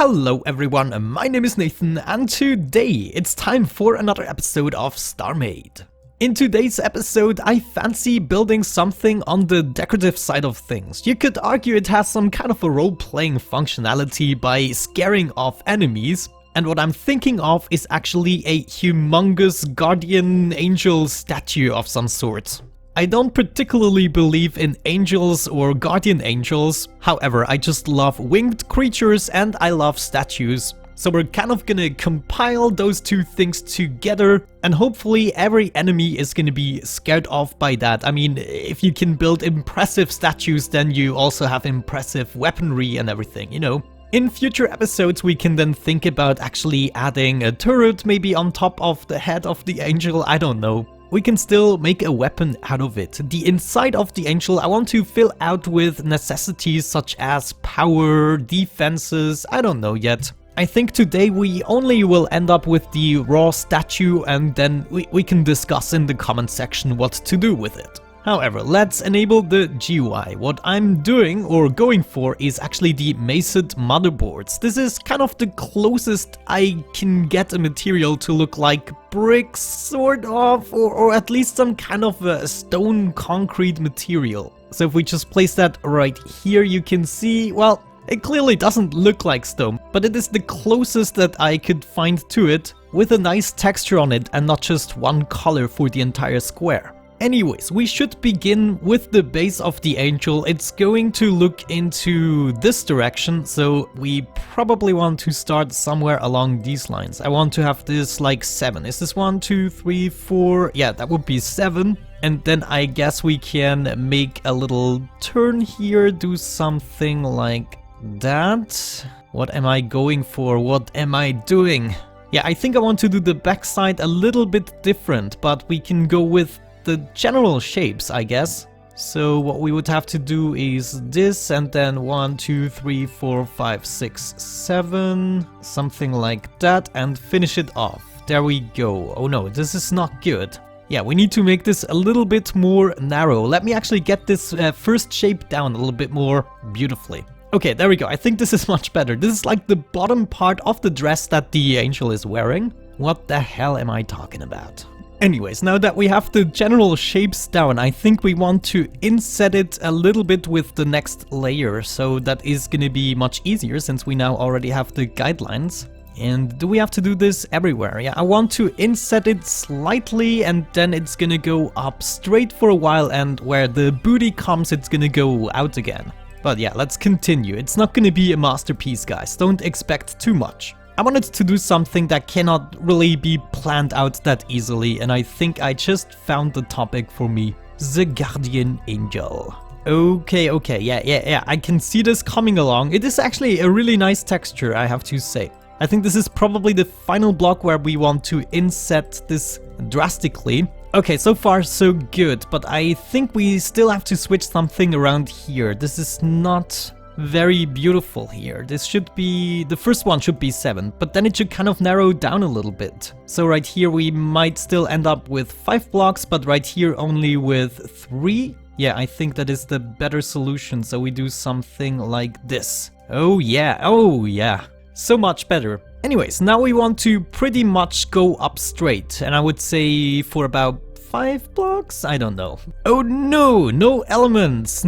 Hello everyone, my name is Nathan and today it's time for another episode of Starmade. In today's episode I fancy building something on the decorative side of things. You could argue it has some kind of a role-playing functionality by scaring off enemies. And what I'm thinking of is actually a humongous guardian angel statue of some sort. I don't particularly believe in angels or guardian angels, however I just love winged creatures and I love statues. So we're kind of gonna compile those two things together and hopefully every enemy is gonna be scared off by that. I mean, if you can build impressive statues then you also have impressive weaponry and everything, you know. In future episodes we can then think about actually adding a turret maybe on top of the head of the angel, I don't know. We can still make a weapon out of it. The inside of the angel I want to fill out with necessities such as power, defenses, I don't know yet. I think today we only will end up with the raw statue and then we can discuss in the comment section what to do with it. However, let's enable the GUI. What I'm doing or going for is actually the macet motherboards. This is kind of the closest I can get a material to look like bricks, sort of, or at least some kind of a stone concrete material. So if we just place that right here, you can see, well, it clearly doesn't look like stone, but it is the closest that I could find to it, with a nice texture on it and not just one color for the entire square. Anyways, we should begin with the base of the angel. It's going to look into this direction, so we probably want to start somewhere along these lines. I want to have this like 7. Is this 1, 2, 3, 4? Yeah, that would be 7. And then I guess we can make a little turn here, do something like that. What am I going for? What am I doing? Yeah, I think I want to do the backside a little bit different, but we can go with the general shapes, I guess. So what we would have to do is this and then 1, 2, 3, 4, 5, 6, 7, something like that, and finish it off. There we go. Oh no, this is not good. Yeah, we need to make this a little bit more narrow. Let me actually get this first shape down a little bit more beautifully. Okay, there we go. I think this is much better. This is like the bottom part of the dress that the angel is wearing. What the hell am I talking about? Anyways, now that we have the general shapes down, I think we want to inset it a little bit with the next layer. So that is going to be much easier since we now already have the guidelines. And do we have to do this everywhere? Yeah, I want to inset it slightly and then it's going to go up straight for a while and where the booty comes, it's going to go out again. But yeah, let's continue. It's not going to be a masterpiece, guys. Don't expect too much. I wanted to do something that cannot really be planned out that easily, and I think I just found the topic for me. The Guardian Angel. Okay, yeah, I can see this coming along. It is actually a really nice texture, I have to say. I think this is probably the final block where we want to inset this drastically. Okay, so far so good, but I think we still have to switch something around here. This is not very beautiful here. This should be, the first one should be 7, but then it should kind of narrow down a little bit. So right here we might still end up with 5 blocks, but right here only with 3. Yeah, I think that is the better solution. So we do something like this. Oh yeah, so much better. Anyways, now we want to pretty much go up straight, and I would say for about 5 blocks? I don't know. Oh no, no elements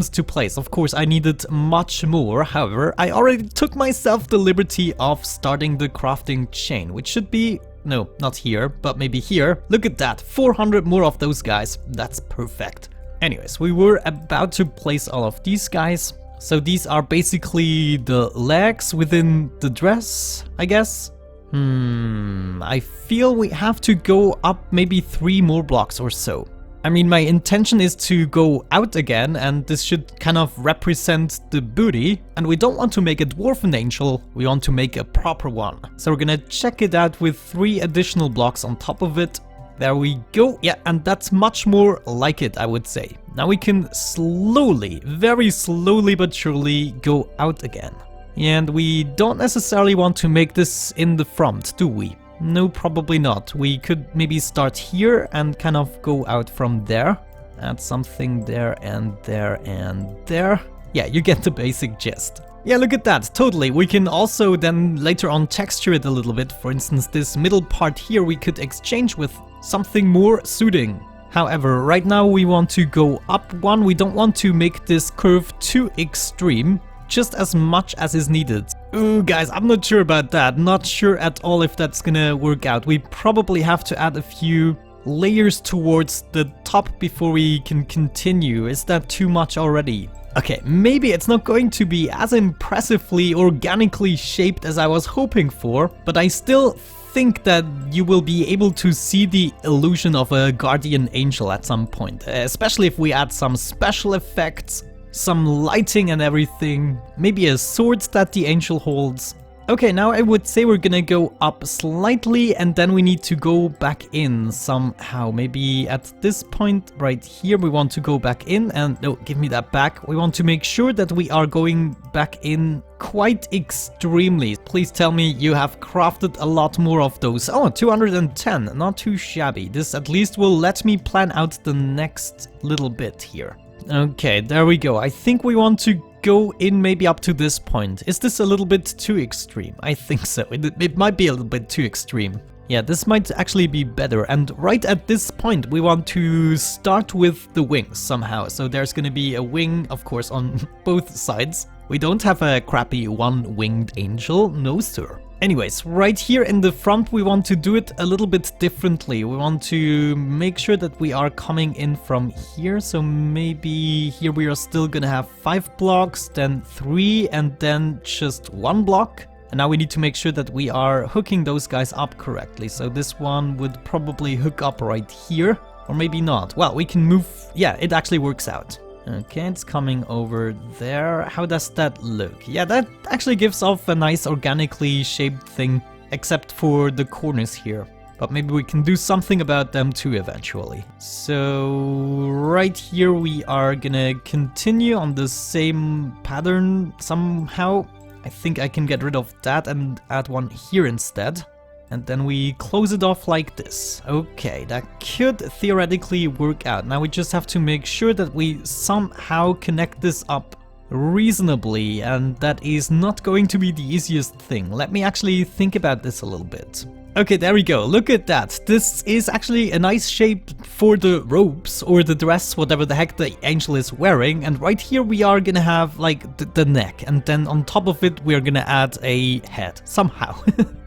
to place. Of course, I needed much more. However, I already took myself the liberty of starting the crafting chain, which should be, no, not here, but maybe here. Look at that, 400 more of those guys. That's perfect. Anyways, we were about to place all of these guys. So these are basically the legs within the dress, I guess. I feel we have to go up maybe 3 more blocks or so. I mean, my intention is to go out again, and this should kind of represent the booty. And we don't want to make a dwarven angel, we want to make a proper one. So we're gonna check it out with 3 additional blocks on top of it. There we go. Yeah, and that's much more like it, I would say. Now we can slowly, very slowly but surely go out again. And we don't necessarily want to make this in the front, do we? No, probably not. We could maybe start here and kind of go out from there. Add something there and there and there. Yeah, you get the basic gist. Yeah, look at that, totally. We can also then later on texture it a little bit. For instance, this middle part here we could exchange with something more suiting. However, right now we want to go up one. We don't want to make this curve too extreme, just as much as is needed. Ooh, guys, I'm not sure about that. Not sure at all if that's gonna work out. We probably have to add a few layers towards the top before we can continue. Is that too much already? Okay, maybe it's not going to be as impressively organically shaped as I was hoping for, but I still think that you will be able to see the illusion of a guardian angel at some point, especially if we add some special effects, some lighting and everything, maybe a sword that the angel holds. Okay, now I would say we're gonna go up slightly and then we need to go back in somehow. Maybe at this point right here we want to go back in and no, give me that back. We want to make sure that we are going back in quite extremely. Please tell me you have crafted a lot more of those. Oh, 210, not too shabby. This at least will let me plan out the next little bit here. Okay, there we go. I think we want to go in maybe up to this point. Is this a little bit too extreme? I think so. It might be a little bit too extreme. Yeah, this might actually be better. And right at this point, we want to start with the wings somehow. So there's going to be a wing, of course, on both sides. We don't have a crappy one-winged angel. No, sir. Anyways, right here in the front, we want to do it a little bit differently. We want to make sure that we are coming in from here. So maybe here we are still gonna have 5 blocks, then 3, and then just 1 block. And now we need to make sure that we are hooking those guys up correctly. So this one would probably hook up right here, or maybe not. Well, we can move. Yeah, it actually works out. Okay, it's coming over there. How does that look? Yeah, that actually gives off a nice organically shaped thing, except for the corners here. But maybe we can do something about them too eventually. So right here we are gonna continue on the same pattern somehow. I think I can get rid of that and add one here instead. And then we close it off like this. Okay, that could theoretically work out. Now we just have to make sure that we somehow connect this up reasonably, and that is not going to be the easiest thing. Let me actually think about this a little bit. Okay, there we go. Look at that. This is actually a nice shape for the robes or the dress, whatever the heck the angel is wearing. And right here we are gonna have like the neck, and then on top of it we're gonna add a head somehow.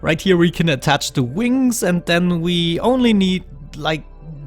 Right here we can attach the wings, and then we only need like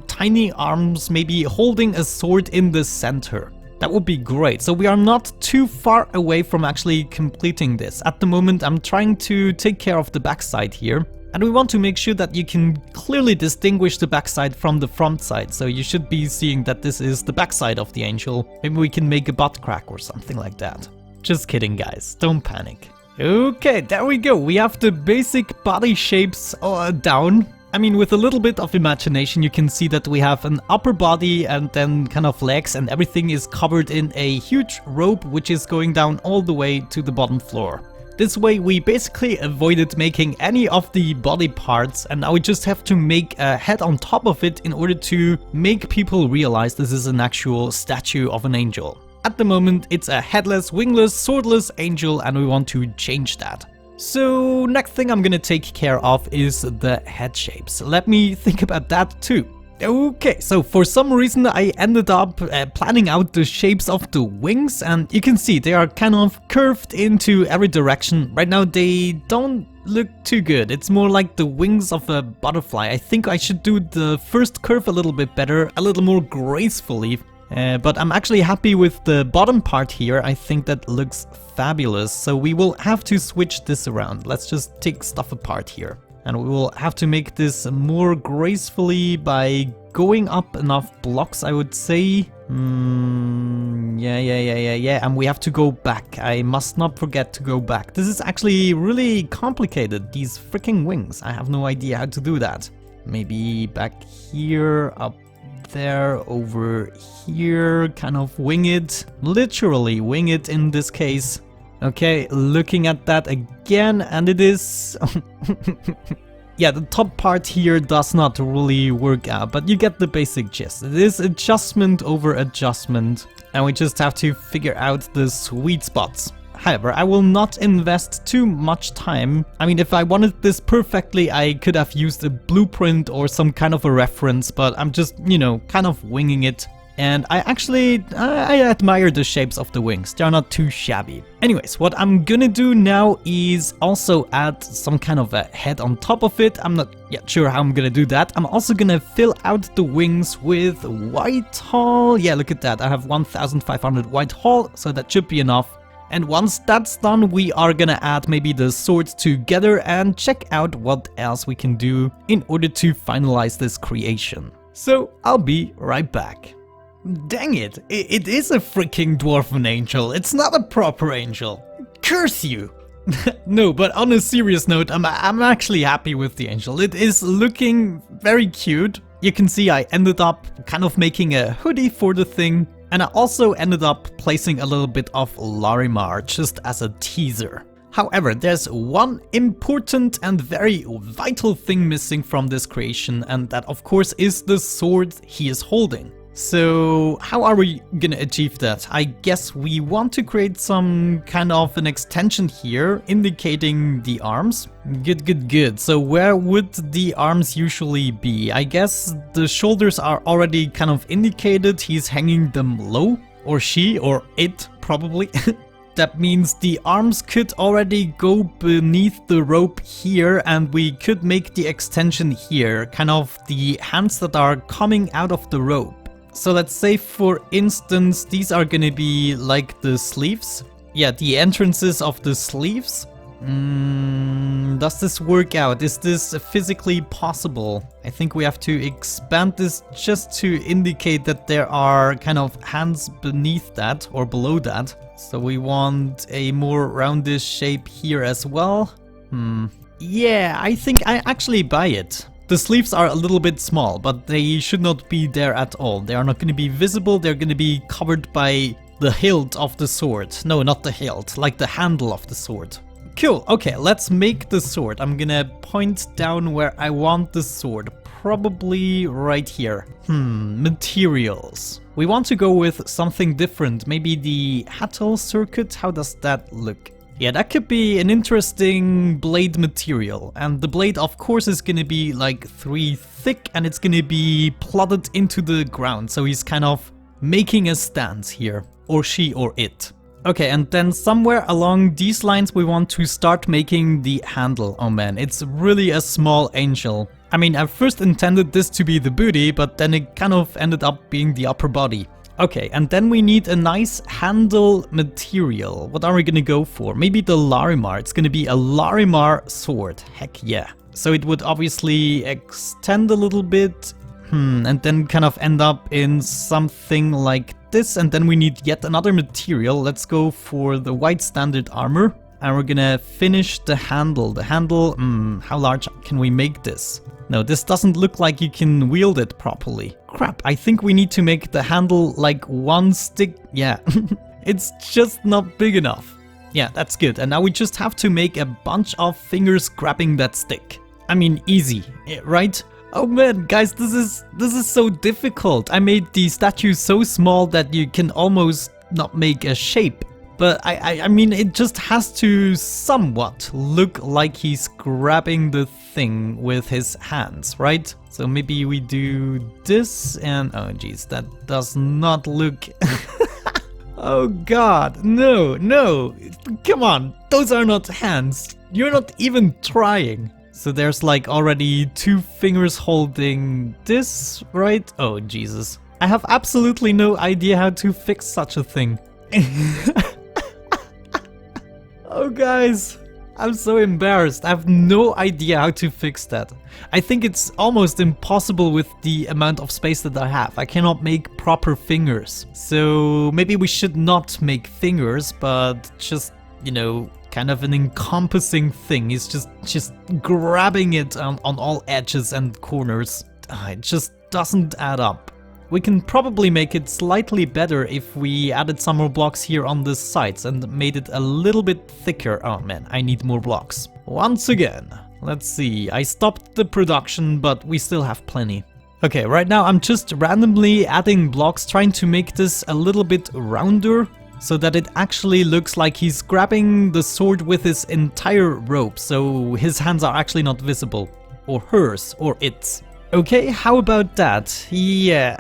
tiny arms, maybe holding a sword in the center. That would be great. So we are not too far away from actually completing this. At the moment I'm trying to take care of the backside here. And we want to make sure that you can clearly distinguish the backside from the front side. So you should be seeing that this is the backside of the angel. Maybe we can make a butt crack or something like that. Just kidding, guys. Don't panic. Okay, there we go. We have the basic body shapes down. I mean, with a little bit of imagination, you can see that we have an upper body and then kind of legs, and everything is covered in a huge rope, which is going down all the way to the bottom floor. This way we basically avoided making any of the body parts, and now we just have to make a head on top of it in order to make people realize this is an actual statue of an angel. At the moment it's a headless, wingless, swordless angel, and we want to change that. So next thing I'm gonna take care of is the head shapes. Let me think about that too. Okay, so for some reason I ended up planning out the shapes of the wings, and you can see they are kind of curved into every direction. Right now they don't look too good. It's more like the wings of a butterfly. I think I should do the first curve a little bit better, a little more gracefully. But I'm actually happy with the bottom part here. I think that looks fabulous. So we will have to switch this around. Let's just take stuff apart here. And we will have to make this more gracefully by going up enough blocks, I would say. Yeah. And we have to go back. I must not forget to go back. This is actually really complicated, these freaking wings. I have no idea how to do that. Maybe back here, up there, over here, kind of wing it. Literally wing it in this case. Okay, looking at that again, and it is... Yeah, the top part here does not really work out, but you get the basic gist. It is adjustment over adjustment, and we just have to figure out the sweet spots. However, I will not invest too much time. I mean, if I wanted this perfectly, I could have used a blueprint or some kind of a reference, but I'm just, you know, kind of winging it. And I admire the shapes of the wings. They're not too shabby. Anyways, what I'm gonna do now is also add some kind of a head on top of it. I'm not yet sure how I'm gonna do that. I'm also gonna fill out the wings with white hull. Yeah, look at that. I have 1500 white hull, so that should be enough. And once that's done, we are gonna add maybe the swords together and check out what else we can do in order to finalize this creation. So I'll be right back. Dang it, it is a freaking dwarven angel, it's not a proper angel. Curse you! No, but on a serious note, I'm actually happy with the angel. It is looking very cute. You can see I ended up kind of making a hoodie for the thing. And I also ended up placing a little bit of Larimar just as a teaser. However, there's one important and very vital thing missing from this creation, and that of course is the sword he is holding. So how are we gonna achieve that? I guess we want to create some kind of an extension here indicating the arms. Good. So where would the arms usually be? I guess the shoulders are already kind of indicated. He's hanging them low, or she, or it probably. That means the arms could already go beneath the rope here, and we could make the extension here, kind of the hands that are coming out of the rope. So let's say, for instance, these are gonna be like the sleeves. Yeah, the entrances of the sleeves. Does this work out? Is this physically possible? I think we have to expand this just to indicate that there are kind of hands beneath that or below that. So we want a more roundish shape here as well. Yeah, I think I actually buy it. The sleeves are a little bit small, but they should not be there at all. They are not going to be visible, they're going to be covered by the hilt of the sword. No, not the hilt, like the handle of the sword. Cool, okay, let's make the sword. I'm gonna point down where I want the sword. Probably right here. Materials. We want to go with something different. Maybe the Hattel circuit, how does that look? Yeah, that could be an interesting blade material. And the blade, of course, is gonna be like 3 thick and it's gonna be plodded into the ground. So he's kind of making a stance here. Or she or it. Okay, and then somewhere along these lines we want to start making the handle. Oh man, it's really a small angel. I mean, I first intended this to be the booty, but then it kind of ended up being the upper body. Okay, and then we need a nice handle material. What are we gonna go for? Maybe the Larimar. It's gonna be a Larimar sword. Heck yeah. So it would obviously extend a little bit. And then kind of end up in something like this. And then we need yet another material. Let's go for the white standard armor. And we're gonna finish the handle. The handle, how large can we make this? No, this doesn't look like you can wield it properly. Crap, I think we need to make the handle like one stick. Yeah, it's just not big enough. Yeah, that's good. And now we just have to make a bunch of fingers grabbing that stick. I mean, easy, right? Oh man, guys, this is so difficult. I made the statue so small that you can almost not make a shape. But I mean, it just has to somewhat look like he's grabbing the thing with his hands, right? So maybe we do this and... oh jeez, that does not look... Oh god, no, come on, those are not hands. You're not even trying. So there's like already 2 fingers holding this, right? Oh Jesus. I have absolutely no idea how to fix such a thing. Oh guys, I'm so embarrassed. I have no idea how to fix that. I think it's almost impossible with the amount of space that I have. I cannot make proper fingers. So maybe we should not make fingers, but just, you know, kind of an encompassing thing. It's just grabbing it on all edges and corners. It just doesn't add up. We can probably make it slightly better if we added some more blocks here on the sides and made it a little bit thicker. Oh man, I need more blocks. Once again, let's see. I stopped the production, but we still have plenty. Okay, right now I'm just randomly adding blocks, trying to make this a little bit rounder. so that it actually looks like he's grabbing the sword with his entire rope, so his hands are actually not visible. Or hers, or its. Okay, how about that? Yeah.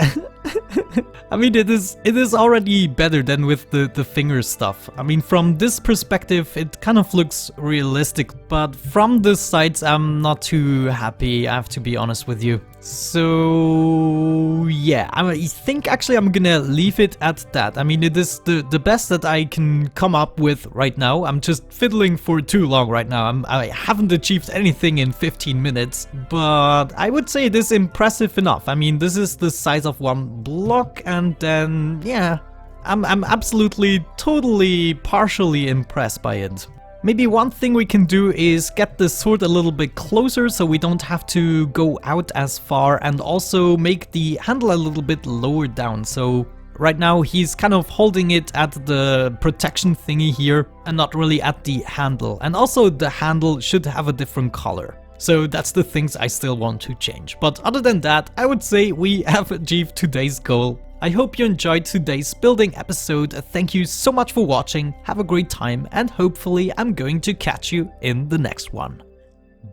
I mean, it is already better than with the finger stuff. I mean, from this perspective, it kind of looks realistic, but from the sides, I'm not too happy, I have to be honest with you. So yeah, I think actually I'm gonna leave it at that. I mean, it is the best that I can come up with right now. I'm just fiddling for too long right now. I haven't achieved anything in 15 minutes, but I would say it is impressive enough. I mean, this is the size of one block, and then yeah, I'm absolutely, totally, partially impressed by it. Maybe one thing we can do is get the sword a little bit closer so we don't have to go out as far, and also make the handle a little bit lower down. So right now he's kind of holding it at the protection thingy here and not really at the handle. And also the handle should have a different color. So that's the things I still want to change. But other than that, I would say we have achieved today's goal. I hope you enjoyed today's building episode. Thank you so much for watching, have a great time, and hopefully I'm going to catch you in the next one.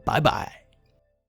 Bye bye.